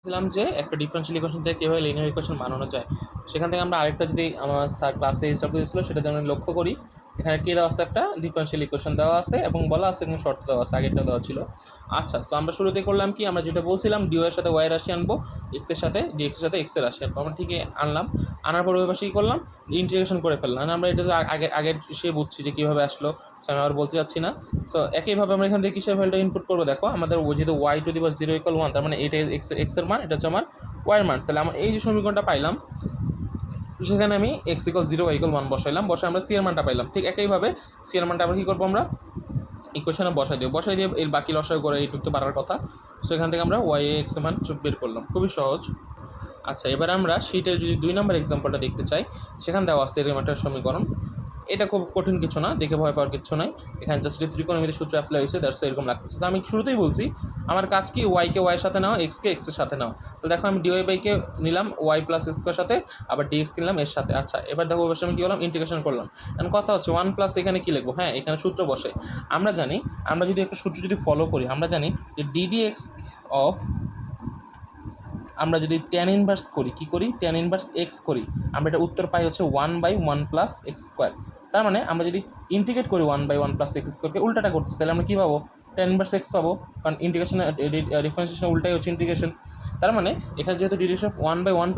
ছিলাম যে একটা ডিফারেনশিয়াল ইকুয়েশন থেকে কীভাবে লিনিয়ার ইকুয়েশন বানানো যায়। সেখান থেকে আমরা আরেকটা যদি আমার স্যার ক্লাসে স্টাফ দিয়েছিল সেটা যেন লক্ষ্য করি। এখানে কী দেওয়া আছে, একটা ডিফারেনশিয়াল ইকুয়েশন দেওয়া আছে এবং বলা আছে কোনো শর্ত দেওয়া আছে, আগেরটা দেওয়া ছিল। আচ্ছা, সো আমরা শুরুতে করলাম কি, আমরা যেটা বলছিলাম ডিও এর সাথে ওয়াই রাশি আনবো, এক্স এর সাথে ডিএক্স এর সাথে এক্স এর রাশি আনবো। আমরা ঠিকই আনলাম, আনার পর ওই পাশে কী করলাম, ইন্টিগ্রেশন করে ফেললাম। আমরা এটা তো আগে আগে সে বুঝছি যে কীভাবে আসলো, সো আমি আবার বলতে চাচ্ছি না। সো একইভাবে আমরা এখান থেকে কিসের ভ্যালুটা ইনপুট করবো, দেখো আমাদের যেহেতু ওয়াই টু দি পাওয়ার 0 = 1, তার মানে এটা এক্স এর মান, এটা হচ্ছে আমার ওয়াইয়ের মান। তাহলে আমার এই যে সমীকরণটা পাইলাম, সেখানে আমি এক্স = 0 y = 1 বসাইলাম, বসে আমরা সি এর মানটা পাইলাম। ঠিক একইভাবে সি এর মানটা আমরা কী করবো, আমরা ইকুয়েশনে বসাই দিয়ে এর বাকি লসাগু করে এইটুকু তো বাড়ার কথা। সো এখান থেকে আমরা ওয়াই এক্স এর মান বের করলাম, খুবই সহজ। আচ্ছা, এবার আমরা শীটের যদি 2 নম্বর এক্সাম্পলটা দেখতে চাই, সেখানে দেওয়া আছে এর সমীকরণ। এটা খুব কঠিন কিছু না, দেখে ভয় পাওয়ার কিছু নাই। এখানে জাস্ট ত্রিকোণমিতির সূত্র অ্যাপ্লাই হয়েছে, দ্যাটস এরকম লাগতেছে। তো আমি শুরুতেই বলছি আমার কাজ কি, ওয়াইকে ওয়াইয়ের সাথে নাও, এক্সকে এক্সের সাথে নাও। তো দেখো আমি ডিওয়াই/কে নিলাম ওয়াই প্লাস এক্সের সাথে, আবার ডিএক্স কিনলাম এর সাথে। আচ্ছা, এবার দেখো অবশ্যই আমি কী করলাম, ইন্টিগ্রেশন করলাম। এখন কথা হচ্ছে 1 প্লাস এখানে কী লিখবো, হ্যাঁ এখানে সূত্র বসে। আমরা জানি, আমরা যদি একটা সূত্র যদি ফলো করি, আমরা জানি যে ডিডিএক্স অফ, আমরা যদি ট্যান ইনভার্স করি, কী করি, ট্যান ইনভার্স এক্স করি, আমরা এটা উত্তর পাই হচ্ছে 1/1 + x²। তার মানে আমরা যদি ইন্টিগ্রেট করি 1/1 + x²কে, উল্টাটা করতেছি, তাহলে আমরা কী পাবো, ট্যান ইনভার্স এক্স পাবো, কারণ ইন্টিগ্রেশন ডিফারেন্সিয়েশন উল্টাই হচ্ছে ইন্টিগ্রেশন। তার মানে এখানে যেহেতু ডিডিএক্স অফ 1/1 +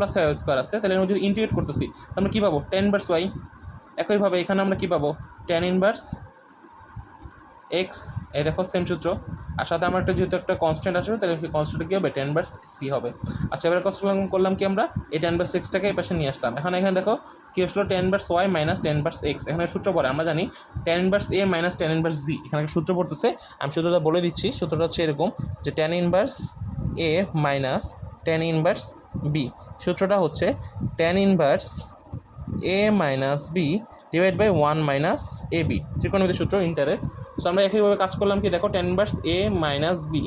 y² আছে, তাহলে আমরা যদি ইন্টিগ্রেট করতেছি, আমরা কী পাবো, ট্যান ইনভার্স ওয়াই। একইভাবে এখানে আমরা কী পাবো, ট্যান ইনভার্স এক্স, এই দেখো সেম সূত্র। আর সাথে আমার একটা যেহেতু একটা কনস্ট্যান্ট আসবে, তাহলে সেই কনস্ট্যান্টটা কী হবে, ট্যান ইনভার্স সি হবে। আচ্ছা, এবার কনস্ট্যান্ট করলাম কি, আমরা এই ট্যান ইনভার্স এক্সটাকে এই পাশে নিয়ে আসলাম। এখানে দেখো কী আসলো, tan inverse y minus tan inverse x. এখানে সূত্র পড়ে, আমরা জানি ট্যান ইনভার্স এ মাইনাস ট্যান ইনভার্স বি। এখানে সূত্র পড়তেছে, আমি সূত্রটা বলে দিচ্ছি। সূত্রটা হচ্ছে এরকম যে ট্যান ইনভার্স এ মাইনাস ট্যান ইনভার্স বি। সূত্রটা হচ্ছে tan inverse A minus B divide by 1 minus A B, ত্রিকোণমিতির সূত্র ইন্টারের। সো আমরা একইভাবে কাজ করলাম কি, দেখো tan inverse A minus B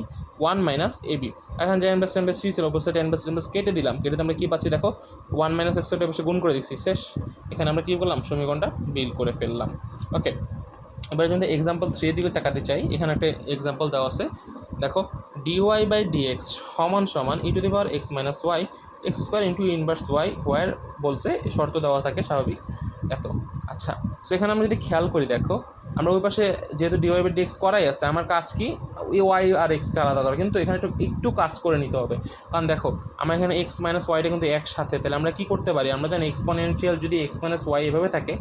1 minus A B. এখন যে ইনভার্স সি ছিল, অবশ্যই ট্যান ইনভার্স কেটে দিলাম, কেটে আমরা কী পাচ্ছি, দেখো 1 মাইনাস এক্সটা বসে গুণ করে দিচ্ছি, শেষ। এখানে আমরা কী করলাম, সমীকরণটা বিল করে ফেললাম। ওকে, এবার যদি এক্সাম্পল 3 দিকে তাকাতে চাই, এখানে একটা এক্সাম্পল দেওয়া আছে। দেখো dy/dx সমান e⁻x - y x² into inverse y, ওয়ার বলছে শর্ত দেওয়া থাকে স্বাভাবিক এত। আচ্ছা, সো এখানে আমরা যদি খেয়াল করি, দেখো আমরা ওই পাশে যেহেতু dy/dx করাই আছে, আমার কাজ কি, ওই ওয়াই আর এক্সকে আলাদা করা, কিন্তু এখানে একটু কাজ করে নিতে হবে। কারণ দেখো আমরা এখানে এক্স মাইনাস ওয়াইটা কিন্তু একসাথে, তাহলে আমরা কী করতে পারি, আমরা জানি এক্সপোনেনশিয়াল যদি এক্স মাইনাস ওয়াই এভাবে থাকে,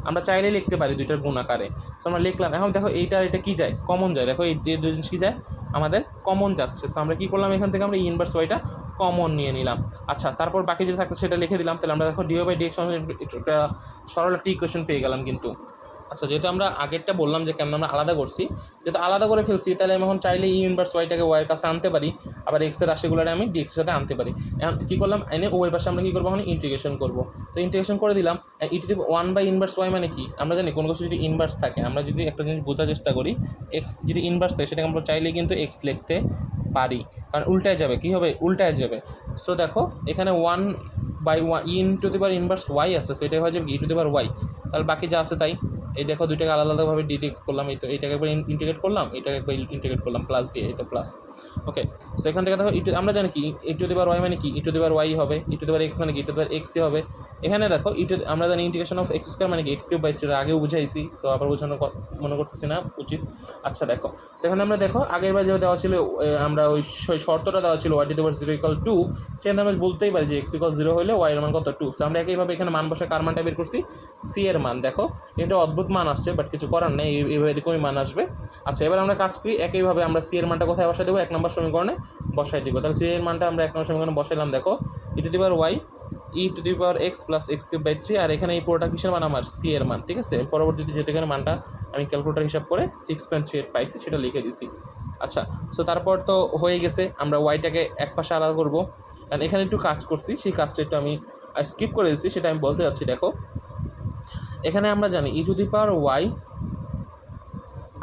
আমরা চাইলেই লিখতে পারি দুইটার গুণ আকারে। সো আমরা লিখলাম। এখন দেখো এটা কী যায়, কমন যায়, দেখো এই দুই জিনিস কী যায়, আমাদের কমন যাচ্ছে। সো আমরা কী করলাম, এখান থেকে আমরা ইনভার্স ওয়াইটা কমন নিয়ে নিলাম। আচ্ছা, তারপর বাকি যেটা থাকছে সেটা লিখে দিলাম। তাহলে আমরা দেখো dy/dx একটা সরল একটা ইকুয়েশন পেয়ে গেলাম কিন্তু। আচ্ছা, যেহেতু আমরা আগেরটা বললাম যে কেমন আমরা আলাদা করছি, যেহেতু আলাদা করে ফেলছি, তাহলে আমি এখন চাইলে ইনভার্স ওয়াইটাকে ওয়াইয়ের কাছে আনতে পারি, আবার এক্সের রাশিগুলোরে আমি ডিএক্সের সাথে আনতে পারি। এখন কী করলাম, এনে ওই পাশে আমরা কী করবো, এখন ইন্টিগ্রেশন করবো। তো ইন্টিগ্রেশন করে দিলাম। e⁻1/−y মানে কি, আমরা জানি কোনো কিছু যদি ইনভার্স থাকে, আমরা যদি একটা জিনিস বোঝার চেষ্টা করি, এক্স যদি ইনভার্স থাকে সেটাকে আমরা চাইলেই কিন্তু এক্স লিখতে পারি, কারণ উল্টায় যাবে, কী হবে, উল্টায় যাবে। সো দেখো এখানে 1/1 e⁻ইনভার্স ওয়াই আছে, সো এটাই হয়ে যাবে e⁻y। তাহলে বাকি যা আছে তাই। এই দেখো দুইটাকে আলাদা আলাদাভাবে ডিডেক্স করলাম, এই তো এইটাকে একবার ইন্টিগ্রেট করলাম, এটাকে একবার ইন্টিগ্রেট করলাম প্লাস দিয়ে, এই তো প্লাস। ওকে, সো এখান থেকে দেখো আমরা জানি কি e⁻y মানে কি, e⁻y হবে, e⁻x মানে কি, e⁻x হবে। এখানে দেখো আমরা জানি ইন্টিগ্রেশন অফ x² মানে কি, x³/3 আগেও বুঝাইছি, সো আবার বোঝানোর মনে করতেছি না উচিত। আচ্ছা দেখো, সেখানে আমরা দেখো আগের বার যে দেওয়া ছিল, আমরা ওই শর্তটা দেওয়া ছিল y⁻0 = 2, সেখানে আমরা বলতেই পারি যে x = 0 হলে y এর মান কত, 2। সো আমরা একইভাবে এখানে মান বসে কার মানটা বের করছি, সি এর মান। দেখো এটা অদ্ভুত মান আসছে, বাট কিছু করার নেই, এরকমই মান আসবে। আচ্ছা, এবার আমরা কাজ করি, একইভাবে আমরা সি এর মানটা কোথায় বসাই দেবো, 1 নম্বর সমীকরণে বসাই দেবো। তাহলে সি এর মানটা আমরা 1 নম্বর সমীকরণে বসাইলাম। দেখো e⁻y e⁻x + x³/3, আর এখানে এই পুরোটা কিসের মান, আমার সি এর মান। ঠিক আছে, পরবর্তীতে যেহেতু এখানে মানটা আমি ক্যালকুলেটর হিসাব করে 6.38 পাইছি, সেটা লিখে দিছি। আচ্ছা, সো তারপর তো হয়ে গেছে, আমরা ওয়াইটাকে এক পাশে আলাদা করবো, কারণ এখানে একটু কাজ করছি, সেই কাজটা একটু আমি স্কিপ করে দিচ্ছি, সেটা আমি বলতে যাচ্ছি। দেখো এখানে আমরা জানি e⁻y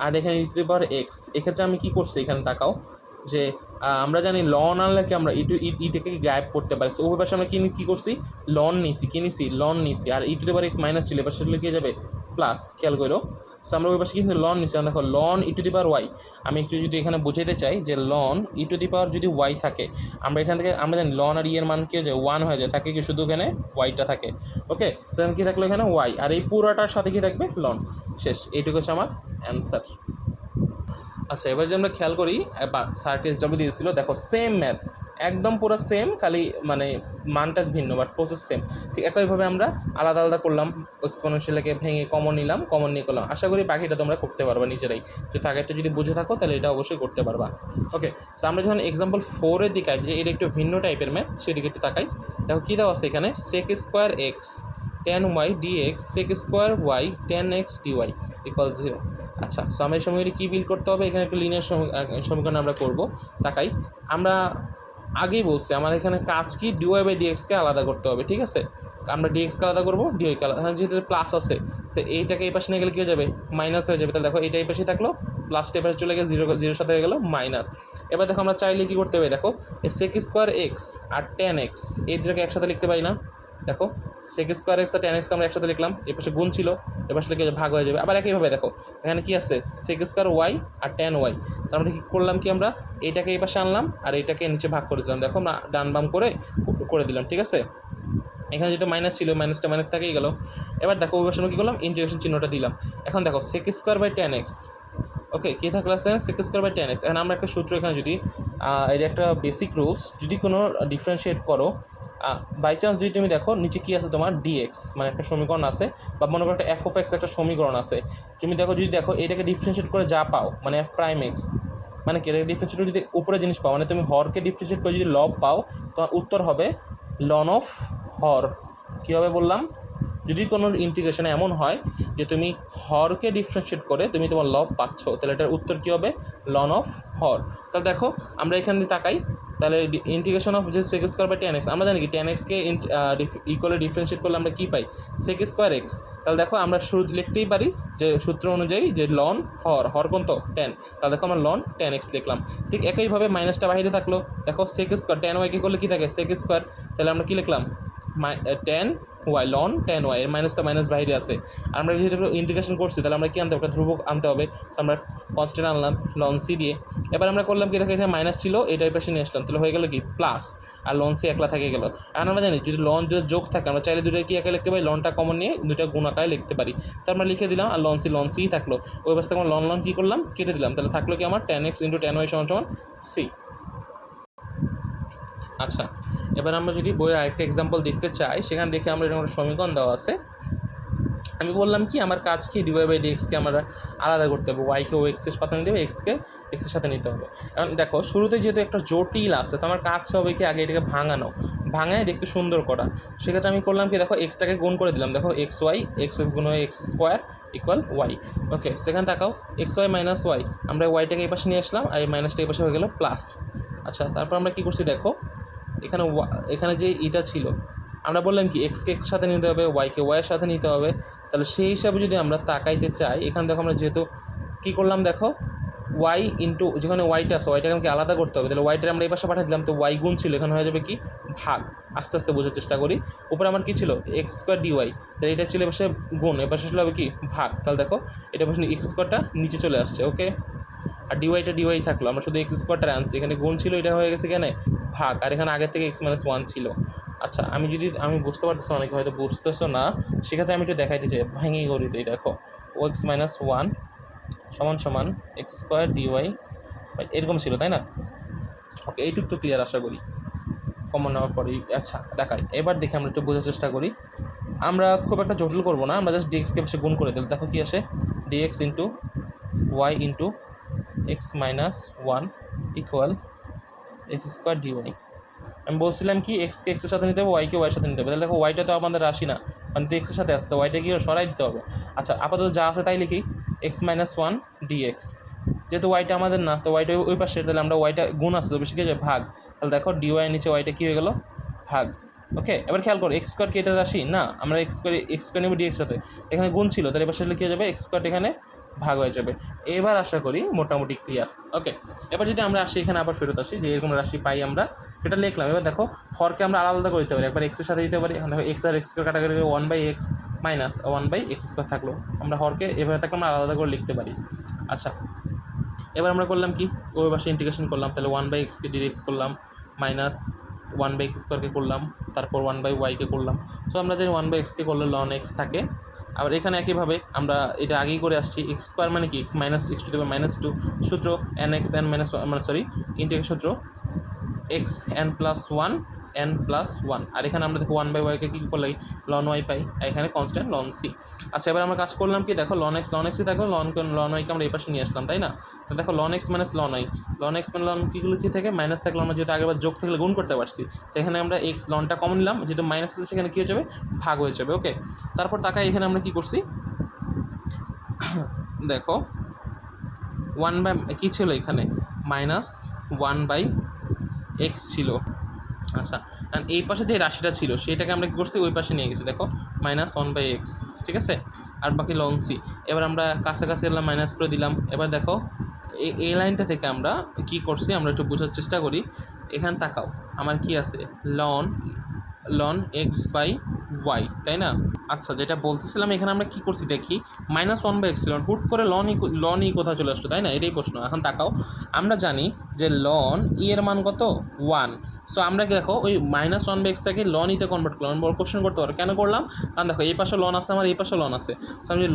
আর এখানে e⁻x, এক্ষেত্রে আমি কী করছি, এখানে তাকাও যে আমরা জানি লন আনলে কি আমরা ইটাকে গায়েব করতে পারি। সো ওই পাশে আমরা কী করছি, লন নিছি, আর e⁻x মাইনাস ছিল, এবার সেটা লিখে যাবে প্লাস, খেয়াল করো। সো আমরা ওই পাশে কিন্তু লন নিচ্ছি, দেখো লন e to the power y. আমি একটু যদি এখানে বুঝাইতে চাই যে লন ই টু দি পাওয়ার যদি ওয়াই থাকে, আমরা এখান থেকে আমরা জানি লন আর ই এর মান কি হয়ে যায়, 1 হয়ে যায়, থাকে কি শুধু এখানে ওয়াইটা থাকে। ওকে, সো কী থাকলো এখানে ওয়াই, আর এই পুরোটার সাথে কি থাকবে লন। শেষ, এইটুকু হচ্ছে আমার অ্যান্সার। আচ্ছা, এবার যদি আমরা খেয়াল করি স্যারকে এসডব্লিউ দিয়েছিল, দেখো সেম ম্যাথ, একদম পুরো সেম, খালি মানে মানটা ভিন্ন বাট প্রসেস সেম। ঠিক একইভাবে আমরা আলাদা আলাদা করলাম, এক্সপোনেনশিয়ালকে ভেঙে কমন নিলাম, কমন নিয়ে করলাম। আশা করি বাকিটা তোমরা করতে পারবা নিজেরাই, যে টার্গেটটা যদি বুঝে থাকো তাহলে এটা অবশ্যই করতে পারবা। ওকে, তো আমরা যখন এক্সাম্পল 4-এর দিকে আসি, এটা একটু ভিন্ন টাইপের ম্যাথ, সেদিকে একটু তাকাই। দেখো কী দেওয়া আছে এখানে, sec square x tan y dx sec square y tan x dy equal 0। আচ্ছা, সো আমরা এই সমীকরণে কী বিল করতে হবে, এখানে একটু লিনিয়ার সমীকরণ আমরা করব। তাকাই, আমরা আগেই বলছি আমার এখানে কাজ কি, ডিওয়াই বাই ডিএক্সকে আলাদা করতে হবে, ঠিক আছে। আমরা ডিএক্সকে আলাদা করবো, ডিওয়াইকে আলাদা, যেহেতু প্লাস আছে, সে এইটাকে এই পাশে নিয়ে গেলে কী হয়ে যাবে, মাইনাস হয়ে যাবে। তাহলে দেখো এইটা এই পাশে থাকলো, প্লাসটা এই পাশে চলে গেলে জিরোর সাথে হয়ে গেলো মাইনাস। এবার দেখো আমরা চাইলে কী করতে হবে, দেখো সেক স্কোয়ার এক্স আর tan x এই দুটোকে একসাথে লিখতে পারি না। দেখো সেক স্কোয়ার এক্স আর tan x আমরা একসাথে লিখলাম, এ পাশে গুণ ছিল, এ পাশে লিখে ভাগ হয়ে যাবে। আবার একইভাবে দেখো এখানে কি আছে, সেক স্কোয়ার ওয়াই আর tan y, তার মানে কী করলাম কি, আমরা এইটাকে এই পাশে আনলাম আর এইটাকে নিচে ভাগ করে দিলাম। দেখো আমরা ডান বাম করে দিলাম, ঠিক আছে। এখানে যেটা মাইনাস ছিল, মাইনাসটা মাইনাস থেকেই গেল। এবার দেখো ওই পাশে কী করলাম, ইন্টিগ্রেশন চিহ্নটা দিলাম। এখন দেখো sec square by tan x, okay, কী থাকলে আছে sec square by tan x। এখন আমরা একটা সূত্র এখানে যদি এর একটা বেসিক রুলস, যদি কোনো ডিফারেন্সিয়েট করো, বাই চান্স যদি তুমি দেখো নিচে কী আছে তোমার ডিএক্স, মানে একটা সমীকরণ আছে, বা মনে করো একটা এফ অফ এক্স একটা সমীকরণ আছে, তুমি দেখো যদি দেখো এটাকে ডিফারেন্সিয়েট করে যা পাও, মানে এফ প্রাইম এক্স, মানে কি এটাকে ডিফারেন্সিয়েট যদি উপরে জিনিস পাও, মানে তুমি হরকে ডিফারেন্সিয়েট করে যদি লব পাও, তোমার উত্তর হবে লন অফ হর। কী হবে বললাম, যদি কোনো ইন্টিগ্রেশনে এমন হয় যে তুমি হরকে ডিফারেন্সিয়েট করে তুমি তোমার লব পাচ্ছ, তাহলে এটার উত্তর কী হবে, লন অফ হর। তাহলে দেখো আমরা এখান দিয়ে তাকাই, তাহলে ইন্টিগ্রেশন অফ যে sec square by tan x, আমরা জানি কি tan x কে ইকুয়ালে ডিফারেন্সিয়েট করলে আমরা কী পাই, সেক স্কোয়ার এক্স। তাহলে দেখো আমরা শুরু লিখতেই পারি যে সূত্র অনুযায়ী যে লন হর কোন তো tan, তাহলে দেখো আমরা লন tan x লিখলাম। ঠিক একইভাবে মাইনাসটা বাইরে থাকলো, দেখো সেক স্কোয়ার tan y কে করলে কী থাকে, সেক স্কোয়ার, তাহলে আমরা কী লিখলাম, tan y লন tan y, এর মাইনাসটা মাইনাস বাইরে আছে। আর আমরা যেহেতু ইন্টিগ্রেশন করছি, তাহলে আমরা কী আনতে হবে, একটা ধ্রুবক আনতে হবে। তো আমরা কনস্ট্যান্ট আনলাম লন সি দিয়ে। এবার আমরা করলাম কি, দেখো এখানে মাইনাস ছিল, এটাই পাশে নিয়ে আসলাম, তাহলে হয়ে গেল কি প্লাস, আর লন সি একলা থেকে গেল। আর আমরা জানি যদি লন যদি যোগ থাকে, আমরা চাইলে দুটোকে কী আকারে লিখতে পারি, লনটা কমন নিয়ে দুটো গুণ আকারে লিখতে পারি। তো আমরা লিখে দিলাম, আর লন সিই থাকলো। ওই অবস্থা আমরা লন কী করলাম, কেটে দিলাম, তাহলে থাকলো কি আমার tan x into tan y সমান সি। আচ্ছা, এবার আমরা যদি বইয়ের আরেকটা এক্সাম্পল দেখতে চাই, সেখানে দেখে আমরা এরকম একটা সমীকরণ দেওয়া আছে। আমি বললাম কি আমার কাজ কি, ডিওয়াই বাই ডিএক্সকে আমরা আলাদা করতে হবে, ওয়াইকে ও এক্সের সাথে নিতে হবে, এক্সকে এক্সের সাথে নিতে হবে। এখন দেখো শুরুতে যেহেতু একটা জটিল আছে, তো আমার কাজ হবে কি আগে এটাকে ভাঙায় দেখতে সুন্দর করা। সেক্ষেত্রে আমি করলাম কি, দেখো এক্সটাকে গুণ করে দিলাম, দেখো এক্স ওয়াই, এক্স গুণ Y X square equal Y. Okay, সেখানে তাকাও এক্স ওয়াই মাইনাস ওয়াই, আমরা ওয়াইটাকে এই পাশে নিয়ে আসলাম, আর এই মাইনাসটা এই পাশে হয়ে গেল প্লাস। আচ্ছা, তারপর আমরা কী করছি, দেখো এখানে যে ইটা ছিল, আমরা বললাম কি এক্সকে এক্সের সাথে নিতে হবে, ওয়াইকে ওয়াইয়ের সাথে নিতে হবে। তাহলে সেই হিসাবে যদি আমরা তাকাইতে চাই, এখানে দেখো আমরা যেহেতু কী করলাম, দেখো ওয়াই ইন্টু যেখানে ওয়াইটা আছে, ওয়াইটাকে আমাকে আলাদা করতে হবে, তাহলে ওয়াইটা আমরা এই পাশে পাঠিয়ে দিলাম, তো ওয়াই গুণ ছিল, এখানে হয়ে যাবে কি ভাগ। আস্তে আস্তে বোঝার চেষ্টা করি। উপরে আমার কী ছিল, এক্স স্কোয়ার ডিওয়াই, তাহলে এটা ছিল এপাশে গুণ, এপাশে ছিল হবে কি ভাগ। তাহলে দেখো এটা পাশে এক্স স্কোয়ারটা নিচে চলে আসছে, ওকে, আর ডিওয়াই থাকলো, আমরা শুধু এক্স স্কোয়ারটা আনছি, এখানে গুণ ছিল, এটা হয়ে গেছে এখানে ভাগ, আর এখানে আগের থেকে এক্স মাইনাস ওয়ান ছিল। আচ্ছা, আমি বুঝতে পারতেছি, অনেকে হয়তো বুঝতেছো না, সেক্ষেত্রে আমি একটু দেখাইতে চাই, ভেঙে গড়িতে। দেখো ও এক্স মাইনাস ওয়ান সমান এক্স স্কোয়ার ডিওয়াই এরকম ছিল, তাই না? ওকে, এইটুকু তো ক্লিয়ার আশা করি কমন নেওয়ার পরেই। আচ্ছা দেখাই, এবার দেখে আমরা একটু বোঝার চেষ্টা করি। আমরা খুব একটা জটিল করবো না, আমরা জাস্ট ডিএক্সকে বেশি গুণ করে দিই। দেখো কী আসে, d x into y into x minus one equal x square d y. আমি বলছিলাম কি এক্সকে এক্সের সাথে নিতে হবে, ওয়াইকে ওয়াইয়ের সাথে নিতে হবে। তাহলে দেখো ওয়াইটা তো আমাদের রাশি না, মানে তো এক্সের সাথে আসতে, ওয়াইটা কি সরাই দিতে হবে। আচ্ছা, আপাতত যা আছে তাই লিখি, এক্স মাইনাস ওয়ান ডিএক্স, যেহেতু ওয়াইটা আমাদের না, তো ওয়াইটা ওই পাশে, তাহলে আমরা ওয়াইটা গুণ আসছে তো বেশি কি যায় ভাগ। তাহলে দেখো ডিওয়াই নিচে ওয়াইটা কী হয়ে গেল ভাগ। ওকে, এবার খেয়াল করো এক্স স্কোয়ার কি এটা রাশি না, আমরা এক্স স্কোয়ার নেব ডিএক্স সাথে, এখানে গুণ ছিল, তাহলে এবার সেটা কী হয়ে যাবে এক্স স্কোয়ার এখানে ভাগ হয়ে যাবে। এবার আশা করি মোটামুটি ক্লিয়ার। ওকে, এবার যদি আমরা আসি এখানে আবার ফেরত আসি যে এরকম রাশি পাই আমরা, সেটা লিখলাম। এবার দেখো হরকে আমরা আলাদা আলাদা করে দিতে পারি, একবার এক্সের সাথে দিতে পারি। এখন দেখো এক্স আর এক্স কাটাকাটি 1/x মাইনাস 1/x স্কোয়ার থাকলো, আমরা হরকে এভাবে থাকলে আমরা আলাদা করে লিখতে পারি। আচ্ছা, এবার আমরা করলাম কি, ওই পাশে ইন্টিগ্রেশন করলাম, তাহলে 1/x কে ডিরেক্স করলাম, মাইনাস 1/x স্কোয়ারকে করলাম, তারপর 1/y-কে করলাম। সো আমরা জানি 1/x কে করলে ln x থাকে। আবার এখানে একইভাবে আমরা এটা আগেই করে আসছি, এক্স স্কোয়ার মানে কি, X minus X to the power -2 সূত্র n x n মাইনাস মানে সরি ইন্টিগ্রেশন সূত্র x n plus 1 n plus 1। আর এখানে আমরা দেখো 1/y-কে কী করলে ln y পাই, আর এখানে কনস্ট্যান্ট ln c। আচ্ছা, এবার আমরা কাজ করলাম কি, দেখো ln x দেখো ln y-কে আমরা এই পাশে নিয়ে আসলাম, তাই না? তো দেখো ln x minus ln y, ln x মানে ln কীগুলো কী থেকে মাইনাস থাকলে আমরা যেহেতু আগেবার যোগ থাকলে গুণ করতে পারছি, তো এখানে আমরা x lnটা কমন নিলাম, যেহেতু মাইনাস আছে সেখানে কী হয়ে যাবে, ভাগ হয়ে যাবে। ওকে, তারপর তাকাই এখানে আমরা কী করছি, দেখো 1 বাই কী ছিল এখানে, -1/x ছিল। আচ্ছা, কারণ এই পাশে যে রাশিটা ছিল সেটাকে আমরা কী করছি, ওই পাশে নিয়ে গেছি, দেখো -1/x, ঠিক আছে। আর বাকি ln c, এবার আমরা কাছাকাছি এলাম, মাইনাস করে দিলাম। এবার দেখো এই লাইনটা থেকে আমরা কী করছি, আমরা একটু বোঝার চেষ্টা করি। এখানে তাকাও, আমার কি আছে, ln x/y, তাই না? আচ্ছা, যেটা বলতেছিলাম এখানে আমরা কী করছি দেখি, -1/x ছিল, হুট করে ln ই কোথায় চলে আসলো, তাই না? এটাই প্রশ্ন। এখন তাকাও, আমরা জানি যে ln ই এর মান কত, 1। সো আমরা দেখো ওই -1/x থেকে ln ইতে কনভার্ট করলাম, বড় কোশ্চেন করতে পারো, কেন করলাম, কারণ দেখো এই পাশে ln আছে, আমার এই পাশে ln আছে। সো আমি যদি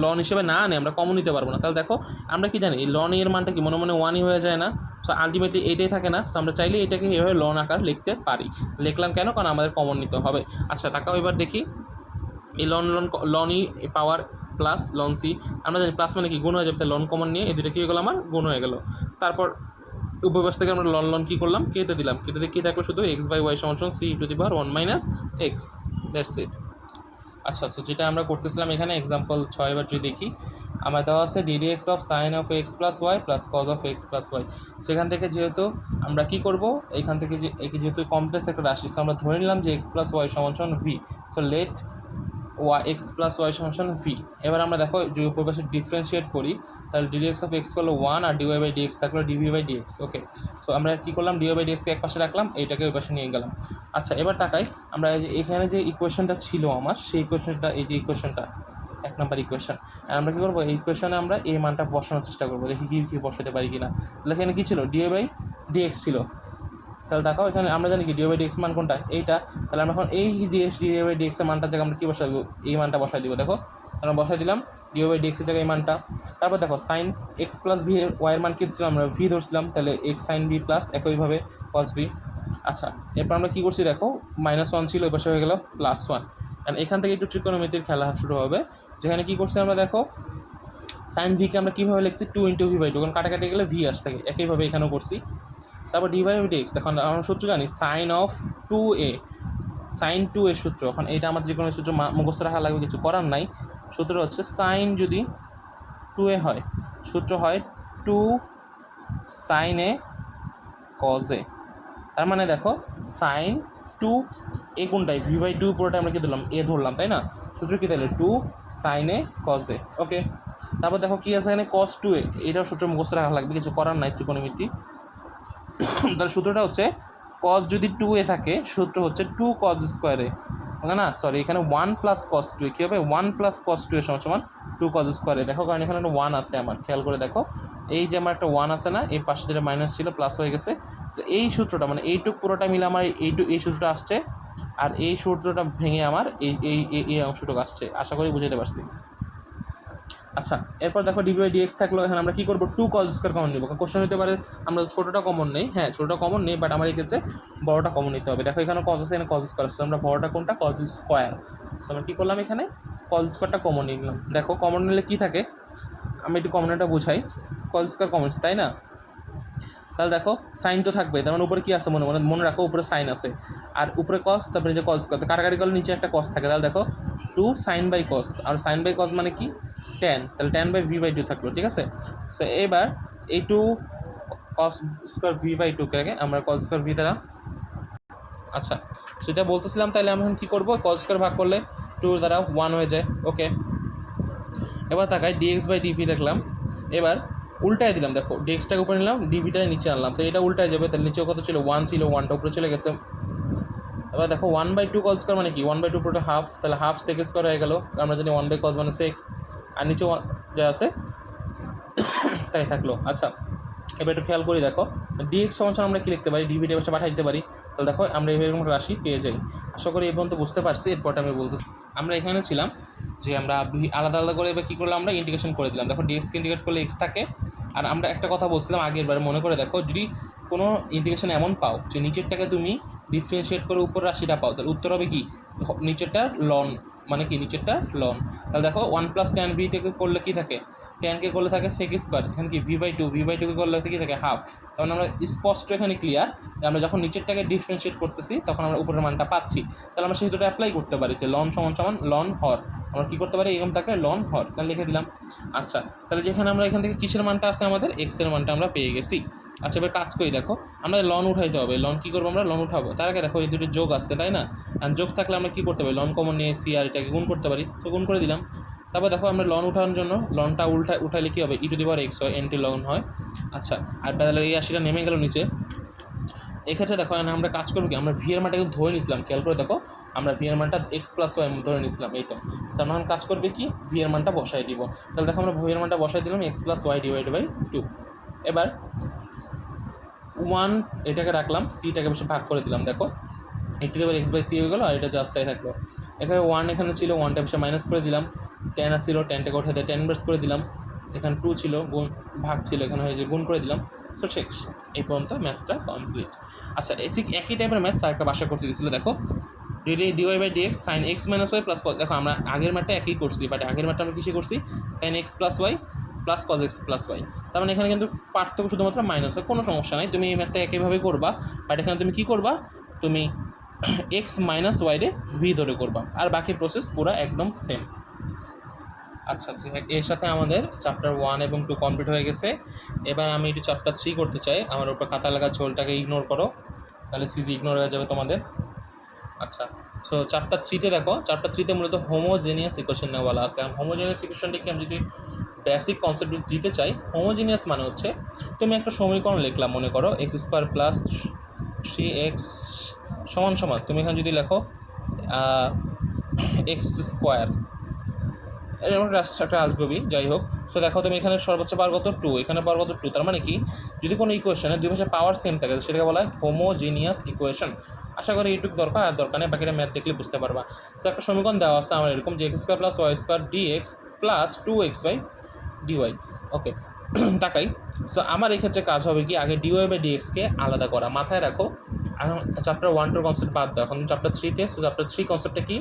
ln হিসেবে না আনি, আমরা কমন নিতে পারবো না। তাহলে দেখো আমরা কি জানি, এই ln এর মানটা কি মনে মনে 1ই হয়ে যায় না? সো আলটিমেটলি এইটাই থাকে না। সো আমরা চাইলে এটাকে এভাবে ln আকার লিখতে পারি। লিখলাম কেন, কারণ আমাদের কমন নিতে হবে। আচ্ছা, তাকাও এবার দেখি, এই ln ই পাওয়ার প্লাস ln c, আমরা জানি প্লাস মানে কি, গুণ হয়ে যাবে, তাই ln কমন নিয়ে এই দুটো কী হয়ে গেলো, আমার গুণ হয়ে গেল। তারপর উভয় পাশ থেকে আমরা ln কী করলাম, কেটে দিলাম, কেটে দিয়ে কী থাকলো, শুধু x/y = c⁴ - x, that's it. আচ্ছা, সো যেটা আমরা করতেছিলাম এখানে এক্সাম্পল 6 এবার যদি দেখি, আমার দেওয়া আছে ddx of sin of x plus y plus cos of x plus y। সেখান থেকে যেহেতু আমরা কী করব, এখান থেকে যেহেতু কমপ্লেক্স একটা রাশি, সো আমরা ধরে নিলাম যে x plus y = v। So let x plus y = v। এবার আমরা দেখো যে উপর পাশে ডিফারেন্সিয়েট করি, তাহলে ddx of x করলো 1 আর dy/dx থাকলো dv/dx। ওকে, সো আমরা কী করলাম, dy/dx-কে এক পাশে রাখলাম, এইটাকে ওই পাশে নিয়ে গেলাম। আচ্ছা, এবার তাকাই আমরা এখানে যে ইকুয়েশনটা ছিল আমার, সেই ইকুয়েশনটা, এই যে ইকুয়েশনটা 1 নম্বর ইকুয়েশন, আমরা কী করবো, এই ইকুয়েশনে আমরা এই মানটা বসানোর চেষ্টা করবো, দেখি কী বসাতে পারি কিনা। তাহলে এখানে কী ছিল, dy/dx ছিল। তাহলে দেখো এখানে আমরা জানি কি dy/dx মান কোনটা, এইটা। তাহলে আমরা এখন এই dy/dx এর মানটার জায়গায় আমরা কী বসাই দেবো, এই মানটা বসাই দিব। দেখো আমরা বসাই দিলাম dy/dx এর জায়গায় এই মানটা। তারপর দেখো sin x প্লাস v এর y এর মান কী ধরছিলাম, আমরা v ধরছিলাম, তাহলে x sin v প্লাস একইভাবে cos v। আচ্ছা, এরপর আমরা কী করছি, দেখো -1 ছিল, ওই পাশে হয়ে গেল +1। কারণ এখান থেকে একটু ত্রিকোণমিতির খেলা শুরু হবে, যেখানে কী করছি আমরা, দেখো sin v কে আমরা কীভাবে লিখছি, 2 × v/2, কারণ কাটাকাটি গেলে v আসতে থাকে, একইভাবে এখানেও করছি। তারপর dy/dx, দেখুন আমরা সূত্র জানি sin of 2a, sin 2a সূত্র। এখন এইটা আমাদের ত্রিকোণের সূত্র মুখস্থ রাখা লাগবে, কিছু করার নাই। সূত্রটা হচ্ছে sin যদি 2a হয়, সূত্র হয় 2 sin a cos a। তার মানে দেখো sin 2a কোনটাই, v/2 পুরোটা আমরা কী ধরলাম, a ধরলাম, তাই না? সূত্র কী তাহলে 2 sin a cos a। ওকে, তারপর দেখো কী আছে এখানে, cos 2a, এইটাও সূত্র মুখস্থ রাখা লাগবে, কিছু করার নাই ত্রিকোণমিতি। তাহলে সূত্রটা হচ্ছে cos যদি 2a থাকে, সূত্র হচ্ছে 2 cos স্কোয়ারে, না সরি, এখানে 1 + cos 2a, কী হবে, 1 + cos 2a = 2 cos স্কোয়ারে। দেখো কারণ এখানে একটা 1 আছে, আমার খেয়াল করে দেখো, এই যে আমার একটা 1 আছে না, এই পাশে যেটা মাইনাস ছিল প্লাস হয়ে গেছে। তো এই সূত্রটা মানে এইটুক পুরোটা মিলে আমার এই সূত্রটা আসছে, আর এই সূত্রটা ভেঙে আমার এই অংশটুকু আসছে। আশা করি বুঝতে পারছি। আচ্ছা, এরপর দেখো dy/dx থাকলো, এখানে আমরা কী করবো, 2 cos স্কোয়ার কমন নেব। কোশ্চেন হতে পারে আমরা ছোটোটা কমন নেই, হ্যাঁ ছোটোটা কমন নেই, বাট আমার এই ক্ষেত্রে বড়োটা কমন নিতে হবে। দেখো এখানে cos আছে, এখানে cos স্কোয়ার আসছে, আমরা বড়োটা কোনটা, cos স্কোয়ার। সো আমরা কী করলাম, এখানে cos স্কোয়ারটা কমন নিলাম। দেখো কমন নিলে কী থাকে, আমি একটু কমনটা বুঝাই, cos স্কোয়ার কমন, তাই না? তাহলে দেখো সাইন তো থাকবে, তার মানে উপরে কী আছে, মনে রাখো উপরে সাইন আছে, আর উপরে কস, তারপরে যে কস করতে কাটাকাটি করলে নিচে একটা কস থাকে। তাহলে দেখো 2 sin/cos, আর sin/cos মানে কি, tan, তাহলে tan/v/2 থাকলো, ঠিক আছে। সো এবার এই 2 cos স্কোয়ার v/2-কে আমরা cos স্কোয়ার v দ্বারা, আচ্ছা সেটা বলতেছিলাম, তাহলে আমরা এখন কী করবো, cos স্কোয়ার ভাগ করলে 2 দ্বারা 1 হয়ে যায়। ওকে, এবার তাকাই ডিএক্স বাই ডিভি দেখলাম, এবার উল্টায় দিলাম, দেখো ডিএক্সটাকে উপরে নিলাম, ডিভিটা নিচে আনলাম, তো এটা উল্টায় যাবে, তাহলে নিচেও কত ছিল 1 ছিল, 1টা উপরে চলে গেছে। এবার দেখো 1/2 কজ স্কোয়ার মানে কি 1/2 পুরোটা হাফ, তাহলে হাফ সেক স্কোয়ার হয়ে গেল, আমরা জানি 1 কজ মানে সেক, আর নিচে যা আছে তাই থাকলো। আচ্ছা এবার একটু খেয়াল করি, দেখো ডিএক্স সমান আমরা কি লিখতে পারি, ডিভিটা পাশে পাঠিয়ে দিতে পারি, তাহলে দেখো আমরা এরকম রাশি পেয়ে যাই। আশা করি এই পর্যন্ত বুঝতে পারছি। এরপরটা আমি বলতেছি, আমরা এখানে ছিলাম যে আমরা আলাদা আলাদা করে এবার কী করলাম, আমরা ইন্টিগ্রেশন করে দিলাম। দেখো ডিএক্সকে ইন্টিগ্রেট করলে এক্স থাকে, আর আমরা একটা কথা বলছিলাম আগের বার মনে করে দেখো, যদি কোনো ইন্টিগ্রেশন এমন পাও যে নিচেরটাকে তুমি ডিফারেন্সিয়েট করে উপর রাশিটা পাও, তাহলে উত্তর হবে কি নিচেরটা লন, মানে কি নিচেরটা লন। তাহলে দেখো 1 + tan ভিটাকে করলে কী থাকে, ট্যানকে করলে থাকে সেক স্কোয়ার, এখানে কি v/2 করলে কি থাকে হাফ। তখন আমরা স্পষ্ট এখানে ক্লিয়ার যে আমরা যখন নিচেরটাকে ডিফারেন্সিয়েট করতেছি তখন আমরা উপরের মানটা পাচ্ছি, তাহলে আমরা সেই দুটো অ্যাপ্লাই করতে পারি যে লন সমান সমান লন হর, আমরা কী করতে পারি এরকম থাকলে লন হর, তাহলে লিখে দিলাম। আচ্ছা তাহলে যেখানে আমরা এখান থেকে কিসের মানটা আসছে, আমাদের এক্সের মানটা আমরা পেয়ে গেছি। আচ্ছা এবার কাজ করি, দেখো আমরা লন উঠাইতে হবে, লন কী করবো, আমরা লন উঠাবো, তার আগে দেখো এই দুটো যোগ আসছে তাই না, আর যোগ থাকলে আমরা কী করতে পারি, লন কমন নিয়ে এসি আর এটাকে গুণ করতে পারি, তো গুণ করে দিলাম। তারপর দেখো আমরা লন উঠানোর জন্য লনটা উঠাইলে কী হবে, e⁻x হয়, n লন হয়। আচ্ছা আর তাহলে এই রাশিটা নেমে গেল নিচে। এক্ষেত্রে দেখো আমরা কাজ করবো কি, আমরা ভি এর মানটা কিন্তু ধরে নিছিলাম, খেয়াল করে দেখো আমরা ভি এর মানটা x+y ধরে নিছিলাম, এই তো আমরা এখন কাজ করবে কি ভি এর মানটা বসাই দিব। তাহলে দেখো আমরা ভি এর মানটা বসাই দিলাম x+y/2। এবার 1 এটাকে রাখলাম, সিটাকে বেশি ভাগ করে দিলাম, দেখো e⁻x/c হয়ে গেলো, আর এটা জাস্ট তাই থাকলো। এখানে 1 এখানে ছিল, 1টা বেশি মাইনাস করে দিলাম, tan ছিল, tanটাকে উঠে tan ইনভার্স করে দিলাম, এখানে 2 ছিল, গুণ ভাগ ছিল, এখানে হয়ে যে গুণ করে দিলাম। সো শেষ, এই পর্যন্ত ম্যাথটা কমপ্লিট। আচ্ছা ঠিক একই টাইপের ম্যাথ স্যার একটা বাসা করতে দিয়েছিল, দেখো dy/dx sin x - y plus cos, দেখো আমরা আগের ম্যাথটা একই করছি, বাট আগের ম্যাথটা আমরা কিসে করছি sin x + y plus cos x + y, তার মানে এখানে কিন্তু পার্থক্য শুধুমাত্র মাইনাস হয়, কোনো সমস্যা নাই, তুমি এই ম্যাথটা একইভাবে করবা, বাট এখানে তুমি কী করবা, তুমি x - y রে ভি ধরে করবা, আর বাকি প্রসেস পুরো একদম সেম। আচ্ছা আচ্ছা এর সাথে আমাদের চ্যাপ্টার 1 এবং 2 কমপ্লিট হয়ে গেছে। এবার আমি একটু চ্যাপ্টার 3 করতে চাই, আমার উপর খাতা লাগা ঝোলটাকে ইগনোর করো, তাহলে সিজি ইগনোর হয়ে যাবে তোমাদের। আচ্ছা সো চ্যাপ্টার 3তে দেখো, চ্যাপ্টার 3তে মূলত হোমোজেনিয়াস ইকুয়েশন নিয়ে বলা আছে। হোমোজেনিয়াস ইকুয়েশনটিকে আমি যদি বেসিক কনসেপ্ট দিতে চাই, হোমোজেনিয়াস মানে হচ্ছে তুমি একটা সমীকরণ লিখলাম, মনে করো x² + 3x সমান তুমি এখানে যদি লেখো x², এরকম একটা আসবি, যাই হোক। সো দেখো তুমি এখানে সর্বোচ্চ পাওয়ার কত 2, এখানে পাওয়ার কত 2, তার মানে কি যদি কোনো ইকুয়েশনে দুই পাশে পাওয়ার সেম থাকে সেটাকে বলা হয় হোমোজিনিয়াস ইকুয়েশন। আশা করি এইটুকু দরকার, আর দরকার নেই, বাকিটা ম্যাথ দেখলে বুঝতে পারবা। সো একটা সমীকরণ দেওয়া আছে আমার এরকম যে x² + y² dx + 2xy dy। ওকে তাকাই, সো আমার এই ক্ষেত্রে কাজ হবে কি, আগে dy/dx-কে আলাদা করা, মাথায় রাখো চ্যাপ্টার 1-2 কনসেপ্ট বাদ দাও, এখন চ্যাপ্টার 3-তে। সো চ্যাপ্টার 3 কনসেপ্টটা কি,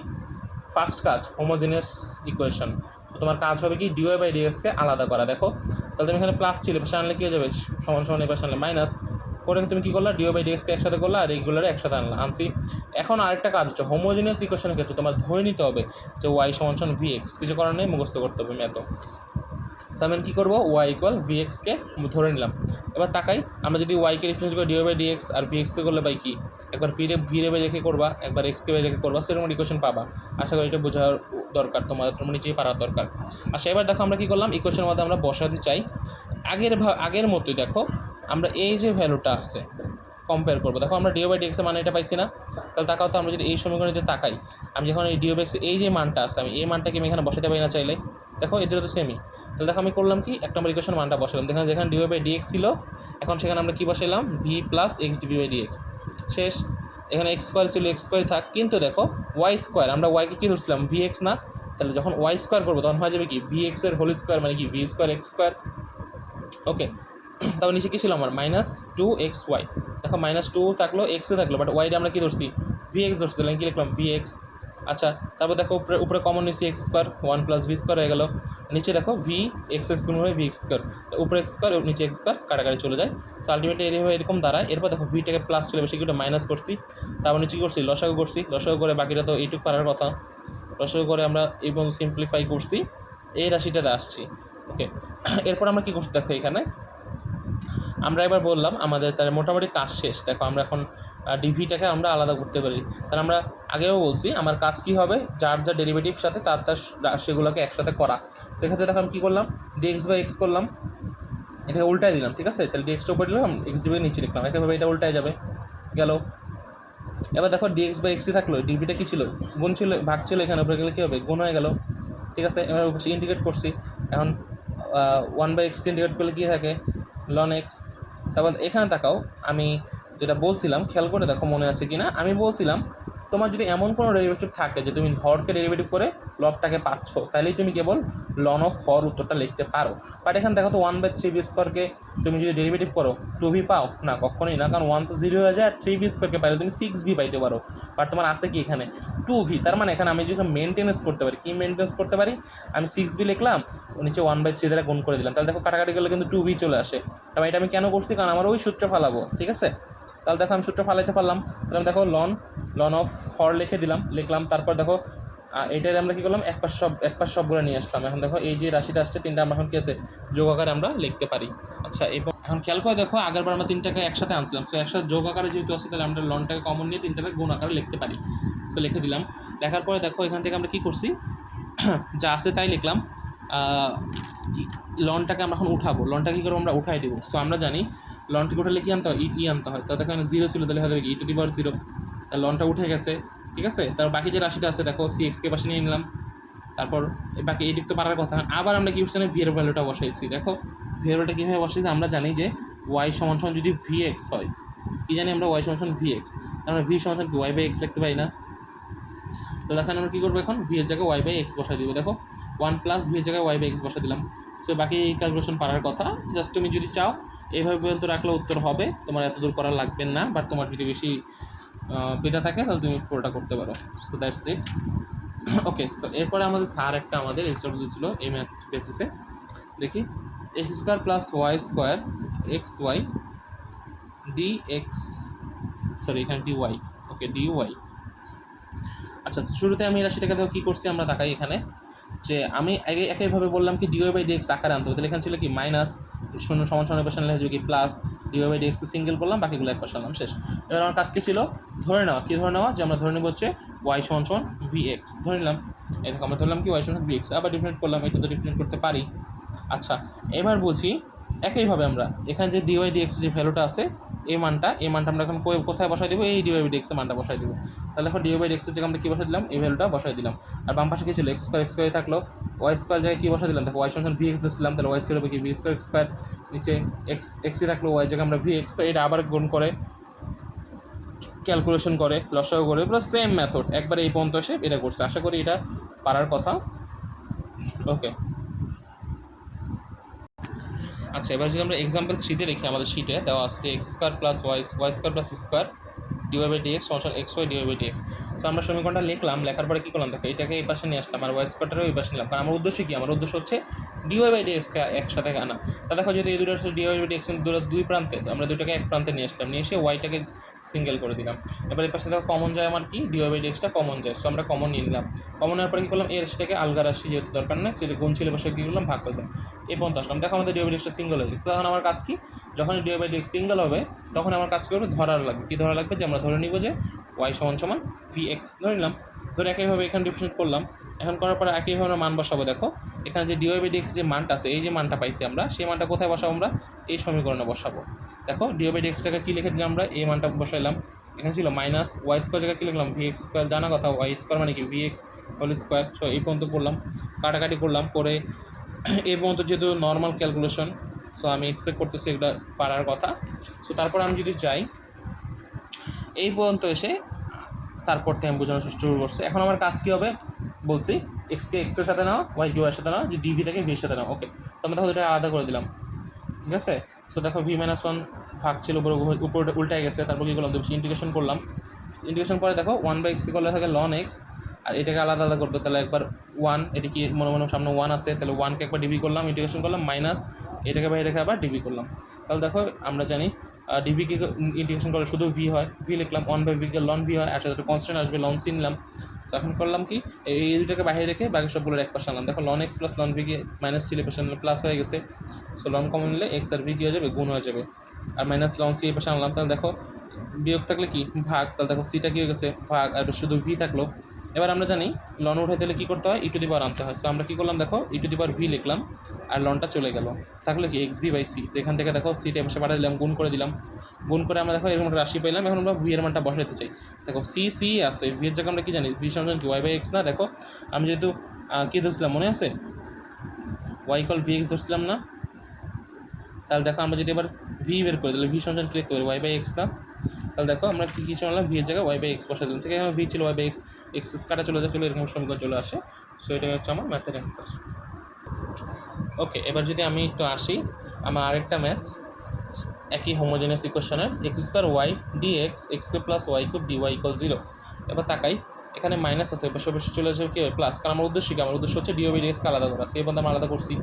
ফার্স্ট কাজ হোমোজেনিয়াস ইকুয়েশন, তো তোমার কাজ হবে কি dy/dx-কে আলাদা করা। দেখো তাহলে তুমি এখানে প্লাস ছিল, পাশে আনলে কী হয়ে যাবে সমান এবার আনলে মাইনাস করে তুমি কী করলা, dy/dx-কে একসাথে করলা, আর এইগুলোরে একসাথে আনছি। এখন আরেকটা কাজ হচ্ছে হোমোজেনিয়াস ইকুয়েশনের ক্ষেত্রে তোমার ধরে নিতে হবে যে y = vx, কিছু করার নেই, মুখস্থ করতে হবে ম্যাথ। তো আমি কী করবো, y = vx-কে ধরে নিলাম। এবার তাকাই, আমরা যদি y-কে ডিফারেন্স করি dy/dx, আর vx-কে করলে বাই কি, একবার v রেখে করবা, একবার x-কে রেখে করবা, সেরকম ইকুয়েশন পাবা। আশা করি এটা বোঝার দরকার, তোমার নিজেই পারার দরকার। আচ্ছা এবার দেখো আমরা কী করলাম, ইকুয়েশনের মধ্যে আমরা বসাতে চাই আগের মতোই। দেখো আমরা এই যে ভ্যালুটা আছে কম্পেয়ার করবো, দেখো আমরা dy/dx-এর মানে এটা পাইছি না, তাহলে তাকাও তো আমরা যদি এই সমীকরণে তাকাই, আমি যখন এই dy/dx এই যে মানটা আছে, আমি এই মানটাকে আমি এখানে বসাতে পারি না চাইলে, দেখো এদের তো সেমই। তাহলে দেখো আমি করলাম কি, এক নম্বর ইকুয়েশন মানটা বসালাম, যেখানে dy/dx ছিল, এখন সেখানে আমরা কী বসাইলাম v + x dv/dx, শেষ। এখানে x² ছিল, x² থাক, কিন্তু দেখো y², আমরা y-কে কী ধরছিলাম vx না, তাহলে যখন y² করবো তখন হয়ে যাবে কি vx-এর হোল স্কোয়ার, মানে কি v² x²। ওকে তারপর নিচে কী ছিল আমার -2xy, দেখো -2 থাকলো, x-এ থাকলো, বাট y-টা আমরা কী ধরছি vx ধরছি, তাহলে কী লিখলাম vx। আচ্ছা তারপর দেখো উপরে কমন নিচ্ছি x² 1 + v² হয়ে গেল, নিচে দেখো vx গুণ হয়ে vx², উপরে x² নিচে x² কাটাকাটি চলে যায়। তো আলটিমেটলি এরকম দাঁড়ায়। এরপর দেখো ভিটাকে প্লাস ছিল, সেগুলো মাইনাস করছি, তারপর নিচে কী করছি লসাগু করে, বাকিটা তো এইটুকু পারার কথা, লসাগু করে আমরা এবং সিম্পলিফাই করছি, এই রাশিটাতে আসছি। ওকে এরপর আমরা কী করছি, দেখো এখানে আমরা এবার বললাম আমাদের তার মোটামুটি কাজ শেষ। দেখো আমরা এখন ডিভিটাকে আমরা আলাদা করতে পারি। তাহলে আমরা আগেও বলছি আমার কাজ কী হবে, যার যা ডেরিভেটিভ সাথে তার সেগুলোকে একসাথে করা। সেক্ষেত্রে দেখো আমি কী করলাম, ডিএক্স বাই এক্স করলাম, এটাকে উল্টায় দিলাম, ঠিক আছে? তাহলে ডিএক্সটা উপরে দিলাম, এক্স ডিভিকে নিচে লিখলাম, একইভাবে এটা উল্টায় যাবে, গেল। এবার দেখো ডিএক্স বাই এক্সই থাকলো, ডিভিটা কী ছিল, গুণ ছিল, ভাগ ছিল, এখানে উপরে গেলে কী হবে, গুণ হয়ে গেল, ঠিক আছে? এবার ইন্টিগ্রেট করছি, এখন 1/x-কে ইন্টিগ্রেট করলে কী থাকে, লন এক্স। তারপর এখানে তাকাও, আমি যেটা বলছিলাম খেয়াল করে দেখো মনে আছে কি না, আমি বলছিলাম তোমার যদি এমন কোনো ডেরিভেটিভ থাকে যে তুমি হরকে ডেরিভেটিভ করে লবটাকে পাচ্ছ, তাহলেই তুমি কেবল লন অফ হর উত্তরটা লিখতে পারো। বাট এখানে দেখো তো 1/3 তুমি যদি ডেরিভেটিভ করো 2v পাও না, কখনোই না, কারণ 1 তো 0 হয়ে যায়, আর 3v² পাইলে তুমি 6v পাইতে পারো। বাট তোমার আছে কি এখানে 2v, তার মানে এখানে আমি যদি মেনটেন্স করতে পারি, কি মেনটেন্স করতে পারি, আমি 6v লিখলাম, নিচে 1/3 দ্বারা গুণ করে দিলাম, তাহলে দেখো কাটাকাটি করলে কিন্তু 2v চলে আসে। তবে এটা আমি কেন করছি, কারণ আমার ওই সূত্র ফালাবো, ঠিক আছে? তাহলে দেখো আমি সূত্র ফালাইতে পারলাম, তাহলে দেখো লন অফ হর লিখলাম, তারপর দেখো এটার আমরা কী করলাম, এক পাশ সবগুলো নিয়ে আসলাম। এখন দেখো এই যে রাশিটা আসছে তিনটা আমরা এখন কী আছে যোগ আকারে আমরা লিখতে পারি। আচ্ছা, এবং এখন খেয়াল করে দেখো আগেরবার আমরা তিনটাকে একসাথে আনছিলাম, সো একসাথে যোগ আকারে যেহেতু আছে তাহলে আমরা লনটাকে কমন নিয়ে তিনটাকে গুণ আকারে লিখতে পারি। তো লিখে দিলাম, লেখার পরে দেখো এখান থেকে আমরা কী করছি, যা আছে তাই লিখলাম। লনটাকে আমরা এখন উঠাবো, লনটা কী করবো, আমরা উঠাই দেবো। সো আমরা জানি লনটিকে উঠালে কী আনতে হয়, আনতে হয়। তো দেখো এখানে 0 ছিল, তাহলে হবে e⁻0, তার লনটা উঠে গেছে, ঠিক আছে? তার বাকি যে রাশিটা আছে দেখো cx-কে পাশে নিয়ে নিলাম, তারপর বাকি এইদিক তো পারার কথা। আবার আমরা কি করছি, ভি এর ভ্যালুটা বসাইছি। দেখো ভি এর ভ্যালুটা কীভাবে বসাইছি, আমরা জানি যে y সমান যদি vx হয়, কী জানি আমরা y সমান vx, আমরা v সমান কি y/x লিখতে পারি না? তো দেখেন আমরা কী করবো, এখন v এর জায়গায় y/x বসাই দিব। দেখো 1 + v এর জায়গায় y/x বসাই দিলাম। সো বাকি এই ক্যালকুলেশন পারার কথা, জাস্ট তুমি যদি চাও এইভাবে পর্যন্ত রাখলে উত্তর হবে, তোমার এত দূর করা লাগবে না। বাট তোমার যদি বেশি বেটা থাকে তাহলে তুমি পুরোটা করতে পারো। So that's it. Okay, so এরপরে আমাদের স্যার একটা আমাদের ইনস্ট্রাকশন দিয়েছিল এই ম্যাথ বেসিসে, দেখি x² + y² xy dx, sorry এখানে dy, ওকে dy। আচ্ছা, শুরুতে আমি রাশিটাকে দেখো কী করছি, আমরা তাকাই এখানে যে আমি আগে একইভাবে বললাম কি dy/dx আকারে আনতে হবে, তাহলে এখানে ছিল কি মাইনাস 0 সমান সমান পাশে নিলে কি প্লাস dy/dx-কে সিঙ্গেল করলাম, বাকিগুলো এক পাশে আনলাম, শেষ। এবার আমার কাজ কী ছিল, ধরে নেওয়া। কী ধরে নেওয়া, যে আমরা ধরে নেব হচ্ছে y সমান vx ধরে নিলাম। এই দেখো আমরা ধরলাম কি y সমান vx, আবার ডিফারেন্ট করলাম, এটা তো ডিফারেন্ট করতে পারি। আচ্ছা, এবার বুঝি একইভাবে আমরা এখানে যে dy/dx যে ভ্যালুটা আছে এই মানটা আমরা এখন কোথায় বসাই দেবো, এই dy/dx এর মানটা বসাই দেবো। তাহলে এখন dy/dx এর জায়গায় আমরা কী বসাই দিলাম, এই ভ্যালুটা বসাই দিলাম। আর বাম পাশে কী ছিল, x² থাকলো, y² জায়গায় কী বসাই দিলাম, দেখো y সমান vx দিচ্ছিলাম, তাহলে y² হবে কি v², নিচে x রাখলো, y জায়গায় আমরা vx। তো এটা আবার গুণ করে ক্যালকুলেশন করে লসাগু করে পুরো সেম মেথড একবার এই পর্যন্ত এসে এটা করছে। আশা করি এটা পারার কথা। ওকে, আচ্ছা, এবার যদি আমরা এক্সাম্পল 3-তে দেখি, আমাদের শিটে দেওয়া আছে যে x² + y² + c² dy/dx সমান xy dy/dx। তো আমরা সমীকরণটা লিখলাম, লেখার পরে কী করলাম, দেখো এটাকে এই পাশে নিয়ে আসলাম আর y²টারও এই পাশে নিলাম, কারণ আমার উদ্দেশ্য কি, আমার উদ্দেশ্য হচ্ছে dy/dx-কে একসাথে আনা। তা দেখো যদি এই দুটো dy/dx দুই প্রান্তে, তো আমরা দুটোকে এক প্রান্তে নিয়ে আসলাম, নিয়ে এসে ওয়াইটাকে সিঙ্গেল করে দিলাম। এবার এই পাশে দেখো কমন যায় আমার কি, dy/dx-টা কমন যায়। সো আমরা কমন নিয়ে নিলাম, কমন নেওয়ার পরে কী করলাম, এই রাশিটাকে আলগা রাশি যেহেতু দরকার নেই, সেটা গুণ ছিল বসে কী করলাম, ভাগ করে দিলাম, এই পর্যন্ত আসলাম। দেখো আমাদের dy/dx-টা সিঙ্গেল হয়ে গেছে। তখন আমার কাজ কি, যখন dy/dx সিঙ্গেল হবে তখন আমার কাজ করবে ধরার লাগবে, কী ধরা লাগবে, যে আমরা ধরে নিব যে y সমান vx ধরে নিলাম। ধরে একইভাবে এখানে ডিফারেন্ট করলাম। এখন করার পরে একইভাবে আমরা মান বসাবো। দেখো এখানে যে dy/dx যে মানটা আছে, এই যে মানটা পাইছি আমরা, সেই মানটা কোথায় বসাবো, আমরা এই সমীকরণে বসাবো। দেখো dy/dx-টাকে কী লিখে দিলাম, আমরা এই মানটা বসাইলাম। এখানে ছিল মাইনাস y² জায়গায় কী লিখলাম, vx², জানা কথা y² মানে কি vx হোল স্কোয়ার। সো এই পর্যন্ত করলাম, কাটাকাটি করলাম, করে এই পর্যন্ত যেহেতু নর্মাল ক্যালকুলেশন, সো আমি এক্সপেক্ট করতেছি এটা পারার কথা। সো তারপর আমি যদি যাই এই পর্যন্ত এসে, তারপর থেকে আমি বোঝানোর চেষ্টা করছি। এখন আমার কাজ কী হবে বলছি, এক্সকে এক্সের সাথে নাও, ওয়াইকে ওয়াইয়ের সাথে নাও, যে ডিভিটাকে ভির সাথে নাও। ওকে, তো আমরা তাহলে এটা আলাদা করে দিলাম, ঠিক আছে? সো দেখো v-1 ভাগ ছিল উপরে উল্টায় গেছে, তারপর কী করলাম, ইন্টিগ্রেশন করলাম। ইন্টিগ্রেশন পরে দেখো 1/x করলে থাকে ln x, আর এটাকে আলাদা আলাদা করবে, তাহলে একবার 1, এটি কি মনে মনে সামনে 1 আছে, তাহলে 1-কে একবার ডিভি করলাম, ইন্টিগ্রেশন করলাম, মাইনাস এটাকে বাইরে রেখে আবার ডিভি করলাম। তাহলে দেখো আমরা জানি ডিভিকে ইন্টিগ্রেশন করলে শুধু ভি হয়, ভি লিখলাম, 1/v-কে ln v হয়, আর সাথে কনস্ট্যান্ট আসবে ln c নিলাম। তো এখন করলাম কি, এই দুটাকে বাইরে রেখে বাকি সবগুলোর এক পাশে আনলাম। দেখো ln x + ln v-কে মাইনাস ছিল পাশে প্লাস হয়ে গেছে। সো ln কমন নিলে x আর v কী হয়ে যাবে, গুণ হয়ে যাবে। আর মাইনাস লন সি এই পাশে আনলাম, তাহলে দেখো বিয়োগ থাকলে কি ভাগ, তাহলে দেখো সিটা কী হয়ে গেছে ভাগ, আর শুধু ভি থাকলো। এবার আমরা জানি লন উঠাইতে হলে কী করতে হয়, ই টু দি পাওয়ার আনতে হয়। সো আমরা কী করলাম দেখো ই টু দি পাওয়ার ভি লিখলাম, আর লনটা চলে গেল, থাকলে কি এক্স ভি বাই সি। তো এখান থেকে দেখো সিটা পাশে পাঠিয়ে দিলাম, গুণ করে দিলাম, গুণ করে আমরা দেখো এরকম একটা রাশি পাইলাম। এখন আমরা ভি এর মানটা বসাইতে চাই। দেখো সি সি আছে, ভি এর জায়গায় আমরা কি জানি ভি সমান কি ওয়াই বাই এক্স না। দেখো আমি যেহেতু কী ধরছিলাম মনে আছে, ওয়াই ইকুয়াল ভি এক্স ধরছিলাম না। তাহলে দেখো আমরা যদি এবার ভি বের করে দিলে ভি সমান কি লিখতে পারি ওয়াই বাই এক্স না। তাহলে দেখো আমরা কী শোনালাম, ভি এর জায়গায় ওয়াই বাই এক্স বসাই দিলাম, থেকে আমার ভি ছিল ওয়াই বাই এক্স, এক্স কাটা চলে যাচ্ছিলো, এরকম সমীকরণ চলে আসে। সো এটা হচ্ছে আমার ম্যাথের অ্যান্সার। ওকে, এবার যদি আমি একটু আসি আমার আরেকটা ম্যাথস একই হোমোজেনিয়াস ইকুয়েশনের x square y d x x cube plus y cube d y equal 0। এবার তাকাই এখানে মাইনাস আছে, পাশে পাশে চলে আসবে কি প্লাস, কারণ আমার উদ্দেশ্য কি, আমার উদ্দেশ্য হচ্ছে ডিও বাই ডিএক্সকে আলাদা করা, সেই বন্ধু আমরা আলাদা করছি।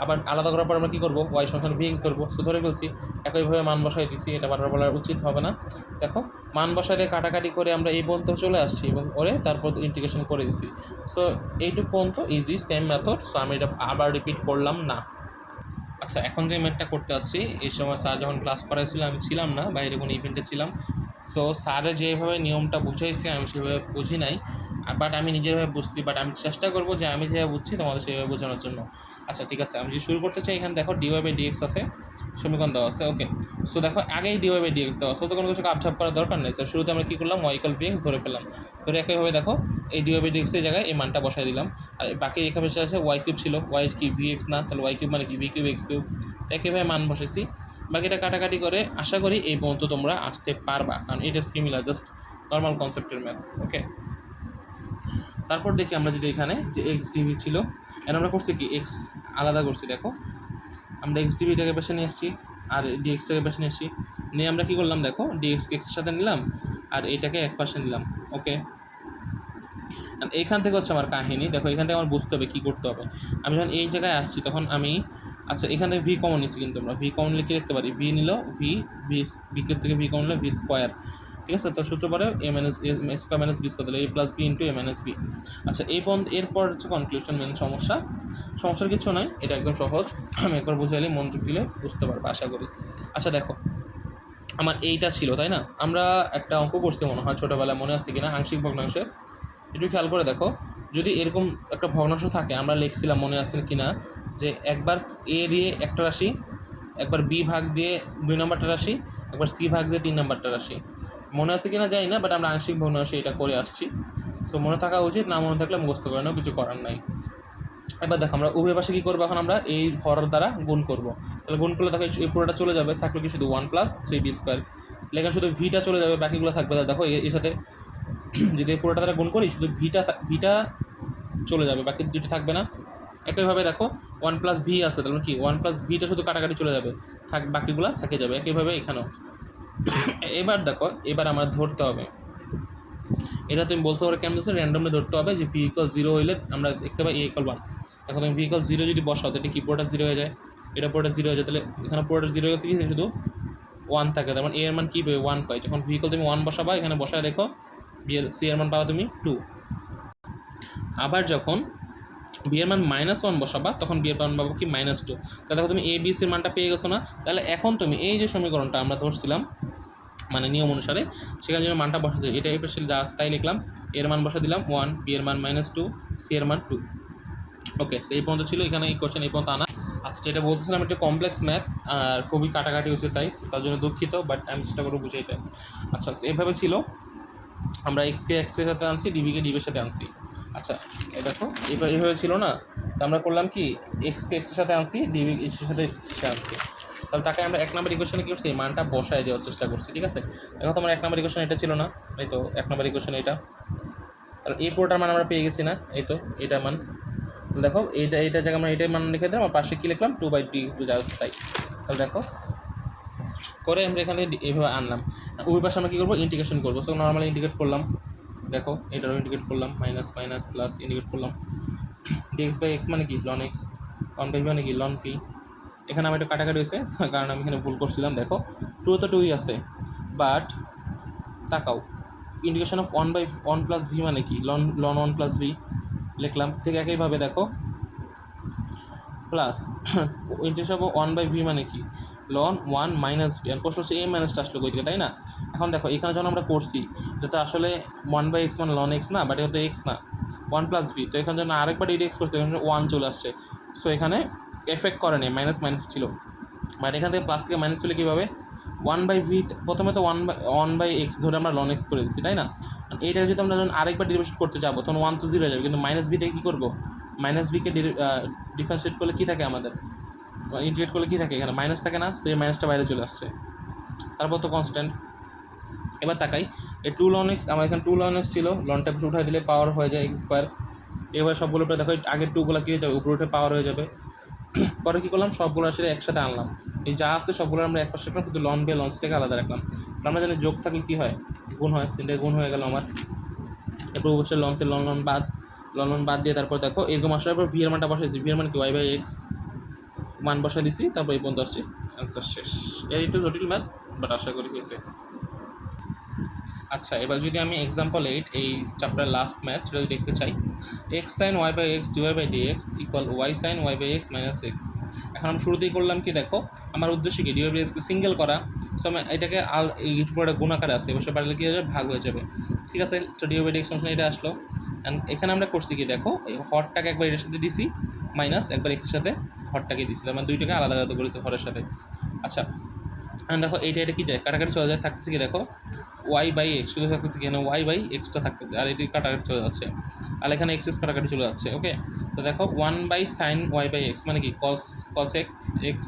আবার আলাদা করার পর আমরা কী করবো, ওয়াই সমান ভি এক্স ধরবো। সো ধরে ফেলছি, একইভাবে মান বসাই দিছি, এটা বারবার বলার উচিত হবে না। দেখো মান বসাই দিয়ে কাটাকাটি করে আমরা এই পর্যন্ত চলে আসছি এবং ওরে তারপর ইন্টিগ্রেশন করে দিছি। সো এইটুকু পর্যন্ত ইজি, সেম মেথড। সো আমি এটা আবার রিপিট করলাম না। আচ্ছা, এখন যে ম্যাথটা করতে যাচ্ছি, এই সময় স্যার যখন ক্লাস করাইছিল আমি ছিলাম না, বাইরে কোনো ইভেন্টে ছিলাম। সো স্যারে যেভাবে নিয়মটা বুঝাইছে আমি সেভাবে বুঝি নাই, বাট আমি নিজেভাবে বুঝছি, বাট আমি চেষ্টা করবো যে আমি যেভাবে বুঝছি তোমাদের সেভাবে বোঝানোর জন্য। আচ্ছা ঠিক আছে, আমি যদি শুরু করতে চাই, এখানে দেখো ডিওয়াই বাই ডিএক্স আছে, সমীকরণ দেওয়া আছে। ওকে, সো দেখো আগেই ডিওয়াই বাই ডিএক্স দেওয়া আছে, তো কোনো কিছু আপঝাপ করার দরকার নেই। স্যার শুরুতে আমরা কী করলাম, ওয়াই ইকুয়াল ভি এক্স ধরে ফেললাম, ধরে একইভাবে দেখো এই ডিওয়াই বাই ডিএক্সের জায়গায় এই মানটা বসাই দিলাম। আর বাকি এখানে আছে ওয়াই কিউব ছিল, ওয়াই কি ভি এক্স না, তাহলে ওয়াই কিউব মানে কি ভি কিউব এক্স কিউব, একইভাবে মান বসেছি। বাকিটা কাটাকাটি করে আশা করি এই পর্যন্ত তোমরা আসতে পারবা, কারণ এটা সিমিলার, জাস্ট নর্মাল কনসেপ্টের ম্যাথ। ওকে, তারপর দেখি আমরা যদি এখানে যে এক্স ডিভি ছিল, এখন আমরা করছি কি এক্স আলাদা করছি। দেখো আমরা এক্স ডিভিটাকে পাশে নিয়ে এসেছি আর ডিএক্সটাকে পাশে নিয়ে এসেছি, নিয়ে আমরা কী করলাম দেখো ডিএক্সকে এক্সের সাথে নিলাম আর এটাকে এক পাশে নিলাম। ওকে, এইখান থেকে হচ্ছে আমার কাহিনী। দেখো এখান থেকে আমার বুঝতে হবে কী করতে হবে। আমি যখন এই জায়গায় আসছি তখন আমি, আচ্ছা এখান থেকে ভি কমন নিচ্ছি, কিন্তু আমরা ভি কমন লিখে লিখতে পারি, ভি নিল ভি ভি থেকে ভি কমন নিল ভি স্কোয়ার। ঠিক আছে, তো সূত্র পরে এ মাইনাস এ স্কোয়ার মাইনাস বি স্কোয়ার, এ প্লাস বি ইন্টু এ মাইনাস বি। আচ্ছা এই পর্যন্ত, এরপর হচ্ছে কনক্লুশন, মেন সমস্যার কিছু নয়, এটা একদম সহজ। আমি একবার বুঝাইলে মনোযোগ দিলে বুঝতে পারবো আশা করি। আচ্ছা দেখো আমার এইটা ছিল তাই না, আমরা একটা অঙ্ক করছি মনে হয় ছোটোবেলায়, মনে আছে কিনা, আংশিক ভগ্নাংশের। একটু খেয়াল করে দেখো, যদি এরকম একটা ভগ্নাংশ থাকে, আমরা লিখছিলাম মনে আছে কিনা, যে একবার এ দিয়ে একটা রাশি, একবার বি ভাগ দিয়ে 2 নম্বরটা রাশি, একবার সি ভাগ দিয়ে 3 নম্বরটা রাশি। মনে আছে কিনা জানি না, বাট আমরা আংশিক ভগ্নাংশে এটা করে আসছি। সো মনে থাকা উচিত, না মনে থাকলে মুখস্থ করে নাও, কিছু করার নাই। এবার দেখো আমরা উভয় পাশে কী করবো, এখন আমরা এই হর দ্বারা গুণ করবো। তাহলে গুণ করলে দেখো এই পুরোটা চলে যাবে, থাকলো কি শুধু 1 + 3b স্কোয়ার। এখানে শুধু ভিটা চলে যাবে, বাকিগুলো থাকবে। দেখো এর সাথে যদি পুরোটা দ্বারা গুণ করি শুধু ভিটা চলে যাবে, বাকি দুটো থাকবে না। একইভাবে দেখো 1 + ভি আছে, তাহলে কি 1 + ভিটা শুধু কাটাকাটি চলে যাবে, বাকিগুলো থেকে যাবে। একইভাবে এখানেও। এবার দেখো এবার আমার ধরতে হবে, এটা তুমি বলতে পারো কেমন ধরতে, র্যান্ডমলি ধরতে হবে যে ভি ইকুয়াল 0 হইলে আমরা দেখতে পাই এ ইকুয়াল 1। দেখো তুমি ভি ইকুয়াল 0 যদি বসাও তাহলে কি পুরোটা 0 হয়ে যায়, এটা পুরোটা 0 হয়ে যায়, তাহলে এখানে পুরোটা 0 হয়ে গেলে শুধু 1 থাকে, তার মানে এ এর মান কী পাবে 1 পাই। যখন ভি ইকুয়াল তুমি 1 বসাবা, এখানে বসায় দেখো বি এর সি এর মান পাবা তুমি 2। আবার যখন বি এর মান -1 বসাবা, তখন বি এর মান পাবো কি -2। তাহলে দেখো তুমি এ বি সির মানটা পেয়ে গেছো না। তাহলে এখন তুমি এই যে সমীকরণটা আমরা ধরছিলাম মানে নিয়ম অনুসারে, সেখানে জন্য মানটা বসাতে, এটা এই পাশে যা আছে তাই লিখলাম, এর মান বসা দিলাম 1, বি এর মান -2, সি এর মান 2। ওকে, এই পর্যন্ত ছিল এখানে এই কোশ্চেন এই পর্যন্ত আনা। আচ্ছা যেটা বলছিলাম একটা কমপ্লেক্স ম্যাথ আর খুবই কাটাকাটি হয়েছে, তার জন্য দুঃখিত, বাট আমি চেষ্টা করবো বুঝাইতে। আচ্ছা এভাবে ছিল, আমরা এক্সকে এক্সের সাথে আনছি, ডিবিকে ডিবির সাথে আনছি। আচ্ছা এই দেখো এভাবে ছিল না, তো আমরা করলাম কি এক্সকে এক্সের সাথে আনছি, ডিবি এক্সের সাথে এসে আনছি। তাহলে তাকে আমরা 1 নম্বর ইকুয়েশনে কী করছি, এই মানটা বসায় দেওয়ার চেষ্টা করছি। ঠিক আছে, এখন তো আমার 1 নম্বর ইকুয়েশন এটা ছিল না, এই তো 1 নম্বর ইকুয়েশন এটা। তাহলে এই পুরোটার মান আমরা পেয়ে গেছি না, এই তো এটার মান। দেখো এইটা জায়গায় আমরা এটাই মান লিখে দিলাম, আর পাশে কী লিখলাম 2/dx জাস্ট তাই। তাহলে দেখো করে আমরা এখানে এইভাবে আনলাম। ওই পাশে আমরা কী করবো, ইন্টিগ্রেশন করবো। সো নর্মালি ইন্টিগ্রেট করলাম, দেখো এটারও ইন্টিগ্রেট করলাম, মাইনাস মাইনাস প্লাস ইন্টিগ্রেট করলাম। dx/x মানে কি ln x, ln y মানে কি ln v। এখানে আমার একটা কাটাকাটি হয়েছে, কারণ আমি এখানে ভুল করছিলাম। দেখো 2 তো 2ই আছে, বাট তাকাও ইন্টিগ্রেশন অফ 1 + v মানে কি ln 1 + v লিখলাম। ঠিক একইভাবে দেখো প্লাস ইন্টিগ্রেশন অফ 1/v মানে কি লন ওয়ান মাইনাস বি, আর প্রশ্ন হচ্ছে এ মাইনাসটা আসলে কই থেকে, তাই না? এখন দেখো এখানে যখন আমরা করছি এটা তো আসলে 1/x মানে লন এক্স না, বাট এটা তো এক্স না, 1+b, তো এখানে যখন আরেকবার ডিডেক্স করতে এখানে 1 চলে আসছে, সো এখানে এফেক্ট করে নেই, মাইনাস মাইনাস ছিল, বাট এখান থেকে প্লাস থেকে মাইনাস চলে কীভাবে, 1/v, প্রথমে তো 1/x ধরে আমরা লন এক্স করে দিচ্ছি, তাই না? এইটাকে যদি আমরা যখন আরেকবার ডেরিভেশন করতে যাবো তখন 1 to 0 হয়ে যাবে, কিন্তু মাইনাস বি থেকে কী করবো, মাইনাস বিকে ডিফারেন্সিয়েট করলে কী থাকে আমাদের, ইন্টিগ্রেট করলে কী থাকে, এখানে মাইনাস থাকে না, সেই মাইনাসটা বাইরে চলে আসছে, তারপর তো কনস্ট্যান্ট। এবার তাকাই এই 2 ln x, আমার এখানে 2 ln x ছিল, লনটা উপরে উঠাই দিলে পাওয়ার হয়ে যায় x স্কোয়ার, এবার সবগুলো উপরে দেখো আগের 2গুলো কী হয়ে যাবে, উপরে উঠে পাওয়ার হয়ে যাবে। পরে কী করলাম, সবগুলো আসলে একসাথে আনলাম, এই যা আছে সবগুলো আমরা একপাশে রাখলাম, কিন্তু লন বি লনসটাকে আলাদা রাখলাম, আমরা জানি যোগ থাকলে কী হয়, গুণ হয়, তিনটে গুণ হয়ে গেল আমার। এরপর অবশ্যই লনতে লন লন বাদ দিয়ে তারপর দেখো এরকম আসার পর ভি এর মানটা বসাইছি, ভি এর মান কি y/x মান বসাই দিছি, তারপর এই পর্যন্ত আসছি, অ্যান্সার শেষ। এই একটু জটিল ম্যাথ, বাট আশা করি হয়েছে। আচ্ছা, এবার যদি আমি এক্সাম্পল 8 এই চ্যাপ্টার লাস্ট ম্যাথ যদি দেখতে চাই, x sin y/x dy/dx equal y sin y/x minus x। এখন আমি শুরুতেই করলাম কি, দেখো আমার উদ্দেশ্য কি, dy/dxকে সিঙ্গেল করা, সো আমি এটাকে এর উপরে গুণ আকারে আছে, এবার বাড়লে কী হয়ে যাবে, ভাগ হয়ে যাবে, ঠিক আছে? তো dy/dx ফাংশন এটা আসলো, অ্যান্ড এখানে আমরা করছি কি, দেখো এই হরটাকে একবার এটার সাথে দিছি, মাইনাস একবার এক্সের সাথে হরটাকে দিছি, মানে দুইটাকে আলাদা আলাদা করেছি হরের সাথে। আচ্ছা, দেখো এটা কী যায়, কাটাকাটি চলে যায়, থাকতেছে কি দেখো y/x, শুধু থাকতেছে কি, এখানে y/xটা থাকতেছে, আর এটি কাটাকাটি চলে যাচ্ছে, আর এখানে x কাটাকাটি চলে যাচ্ছে, ওকে? তো দেখো 1/sin y/x মানে কি cosec x,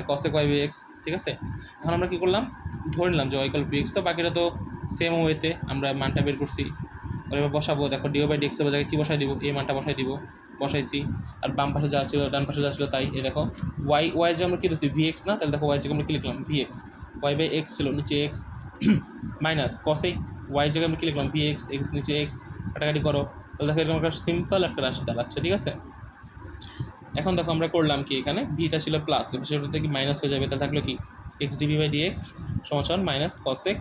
cosec y/x, ঠিক আছে? এখন আমরা কী করলাম, ধরে নিলাম যে y = vx, তো বাকিটা তো সেম ওয়েতে আমরা মানটা বের করছি, এবার বসাবো, দেখো dy/dx এর জায়গায় কী বসাই দিব, এই মানটা বসাই দিব, বসাইছি, আর বাম পাশে যা ছিল ডান পাশে যা ছিল তাই। এই দেখো y যে আমরা কী লিখছি vx না, তাহলে দেখো y জায়গায় আমরা কী লিখলাম vx, y/x ছিল নিচে x মাইনাস cosec y জায়গায় আমরা কী লিখলাম vx, x নিচে x, কাটাকাটি করো, তাহলে দেখো এরকম একটা সিম্পল একটা রাশি দাঁড়াচ্ছে, ঠিক আছে? এখন দেখো আমরা করলাম কি, এখানে ভিটা ছিল প্লাস, সেটা কি মাইনাস হয়ে যাবে, তাহলে থাকলো কি x dv/dx সমান মাইনাস cosec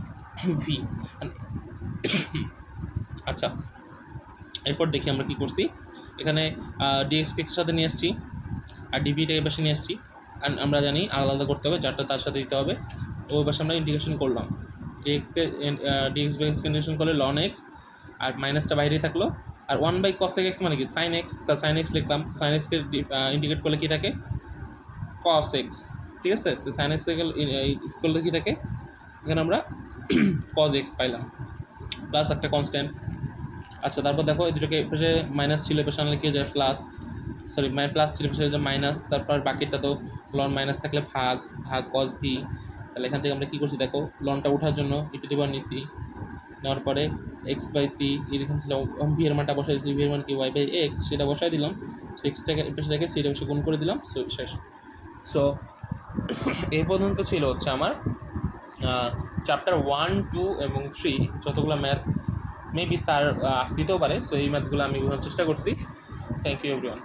v। আচ্ছা, এরপর দেখি আমরা কী করছি, এখানে ডিএক্সকে এর সাথে নিয়ে আসছি, আর ডিভিটা এই পাশে নিয়ে আসছি, অ্যান্ড আমরা জানি আলাদা আলাদা করতে হবে, যারটা তার সাথে দিতে হবে, ওই পাশে আমরা ইন্টিগ্রেশন করলাম, ডিএক্সকে ইন্টিগ্রেশন করলে লন এক্স, আর মাইনাসটা বাইরেই থাকলো, আর 1/cosec x মানে কি সাইন এক্স, তা সাইন এক্স লিখলাম, সাইন এক্সকে ইন্টিগ্রেট করলে কী থাকে, cos x, ঠিক আছে? তো সাইন এক্স করলে কী থাকে, এখানে আমরা cos x পাইলাম, প্লাস একটা কনস্ট্যান্ট। আচ্ছা, তারপর দেখো এই দুটোকে পাশে মাইনাস ছিল, পাশে আনলে কী হয়ে যায় প্লাস, সরি প্লাস ছিল, পাশে মাইনাস, তারপর বাকিটা তো লন মাইনাস থাকলে ভাগ cos v, তাহলে এখান থেকে আমরা কী করছি, দেখো লনটা ওঠার জন্য e নিছি, নেওয়ার পরে x/c এরকম ছিল, ভি এর মানটা বসাই দিচ্ছি, ভি এর মান কি y/x সেটা বসাই দিলাম, সো এক্সটাকে পাশে রেখে সিটা পাশে গুণ করে দিলাম, সো শেষ। সো এই পর্যন্ত ছিল হচ্ছে আমার চ্যাপ্টার 1, 2 এবং 3 যতগুলো ম্যাথ মেবি স্যার দিতেও পারে, সো এই ম্যাথগুলো আমি বোঝার চেষ্টা করছি। Thank you everyone.